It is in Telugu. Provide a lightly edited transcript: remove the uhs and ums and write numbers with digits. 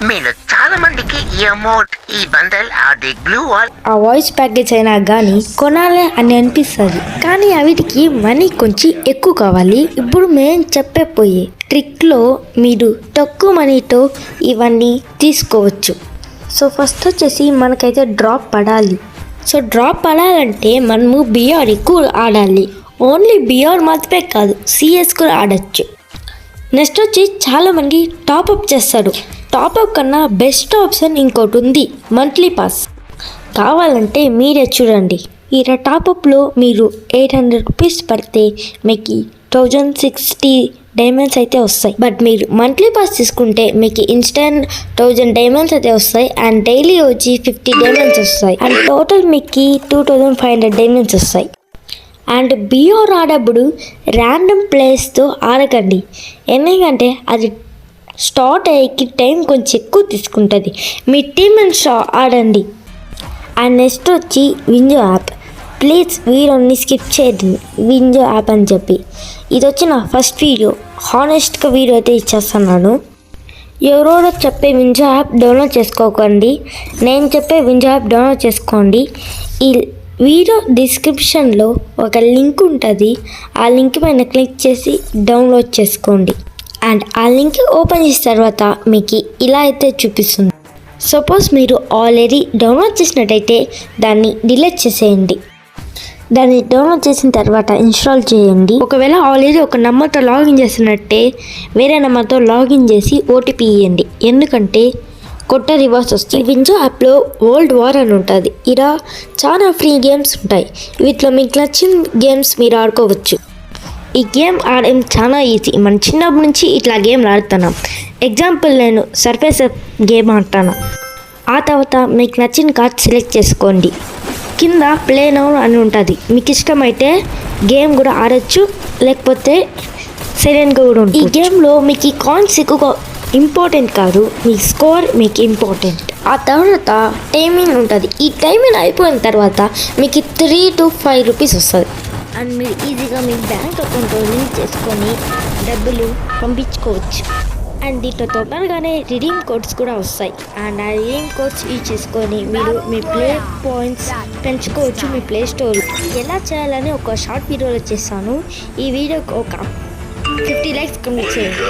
మీలో చాలా మందికి ఈ అమౌంట్, ఈ బండల్, అది గ్లూ వాల్, ఆ వాయిస్ ప్యాకేజ్ అయినా కానీ కొనాలి అని అనిపిస్తుంది. కానీ వీటికి మనీ కొంచెం ఎక్కువ కావాలి. ఇప్పుడు మేము చెప్పబోయే ట్రిక్లో మీరు తక్కువ మనీతో ఇవన్నీ తీసుకోవచ్చు. సో ఫస్ట్ వచ్చేసి మనకైతే డ్రాప్ పడాలి. సో డ్రాప్ పడాలంటే మనము బిఆర్ ఎక్కువ ఆడాలి. ఓన్లీ బిఆర్ మాత్రమే కాదు, సిఎస్ కూడా ఆడచ్చు. నెక్స్ట్ వచ్చి చాలామంది టాప్అప్ చేస్తారు. టాప్అప్ కన్నా బెస్ట్ ఆప్షన్ ఇంకోటి ఉంది, మంత్లీ పాస్. కావాలంటే మీరే చూడండి. ఈ టాప్అప్లో మీరు 800 రూపీస్ పడితే మీకు 1060 డైమండ్స్ అయితే వస్తాయి. బట్ మీరు మంత్లీ పాస్ తీసుకుంటే మీకు ఇన్స్టెంట్ 1000 డైమండ్స్ అయితే వస్తాయి. అండ్ డైలీ వచ్చి 50 డైమండ్స్ వస్తాయి. అండ్ టోటల్ మీకు 2500 డైమండ్స్ వస్తాయి. అండ్ బిఆర్ ఆడప్పుడు ర్యాండమ్ ప్లేస్తో ఆడకండి, ఎందుకంటే అది స్టార్ట్ అయ్యేకి టైం కొంచెం ఎక్కువ తీసుకుంటుంది. మీ టీమ్ అండ్ ఆడండి. అండ్ నెక్స్ట్ వచ్చి వింజో యాప్. ప్లీజ్ వీడియోని స్కిప్ చేయదు, వింజో యాప్ అని చెప్పి. ఇది వచ్చి నా ఫస్ట్ వీడియో, హానెస్ట్గా వీడియో అయితే ఇచ్చేస్తున్నాను. ఎవరో చెప్పే వింజో యాప్ డౌన్లోడ్ చేసుకోకండి, నేను చెప్పే వింజో యాప్ డౌన్లోడ్ చేసుకోండి. ఈ వీడియో డిస్క్రిప్షన్లో ఒక లింక్ ఉంటుంది, ఆ లింక్ పైన క్లిక్ చేసి డౌన్లోడ్ చేసుకోండి. అండ్ ఆ లింక్ ఓపెన్ చేసిన తర్వాత మీకు ఇలా అయితే చూపిస్తుంది. సపోజ్ మీరు ఆల్రెడీ డౌన్లోడ్ చేసినట్టయితే దాన్ని డిలీట్ చేసేయండి. దాన్ని డౌన్లోడ్ చేసిన తర్వాత ఇన్స్టాల్ చేయండి. ఒకవేళ ఆల్రెడీ ఒక నెంబర్తో లాగిన్ చేసినట్టే వేరే నెంబర్తో లాగిన్ చేసి ఓటీపీ ఇవ్వండి, ఎందుకంటే కొత్త రివార్డ్స్ వస్తాయి. వింజో యాప్లో వరల్డ్ వార్ అని ఉంటుంది. ఇలా చాలా ఫ్రీ గేమ్స్ ఉంటాయి. వీటిలో మీకు నచ్చిన గేమ్స్ మీరు ఆడుకోవచ్చు. ఈ గేమ్ ఆడడం చాలా ఈజీ. మనం చిన్నప్పటి నుంచి ఇట్లా గేమ్లు ఆడుతున్నాం. ఎగ్జాంపుల్ నేను సర్ఫేస్ గేమ్ ఆడుతాను. ఆ తర్వాత మీకు నచ్చిన కార్డ్ సెలెక్ట్ చేసుకోండి. కింద ప్లే నౌ అని ఉంటుంది. మీకు ఇష్టమైతే గేమ్ కూడా ఆడచ్చు, లేకపోతే సైలెంట్గా కూడా ఉంటుంది. ఈ గేమ్లో మీకు ఈ కాయిన్స్ ఎక్కువ ఇంపార్టెంట్ కాదు, మీ స్కోర్ మీకు ఇంపార్టెంట్. ఆ తర్వాత టైమింగ్ ఉంటుంది. ఈ టైమింగ్ అయిపోయిన తర్వాత మీకు 3 to 5 రూపీస్ వస్తుంది. అండ్ మీరు ఈజీగా మీ బ్యాంక్ అకౌంట్ లింక్ చేసుకొని డబ్బులు పంపించుకోవచ్చు. అండ్ దీంట్లో తొందరగానే రిడీమ్ కోడ్స్ కూడా వస్తాయి. అండ్ ఆ రిడీమ్ కోడ్స్ యూజ్ చేసుకొని మీరు మీ ప్లే పాయింట్స్ పెంచుకోవచ్చు మీ ప్లే స్టోర్. ఎలా చేయాలని ఒక షార్ట్ వీడియోలో చేస్తాను. ఈ వీడియోకి ఒక 50 లైక్స్ కంప్లీట్ చేయండి.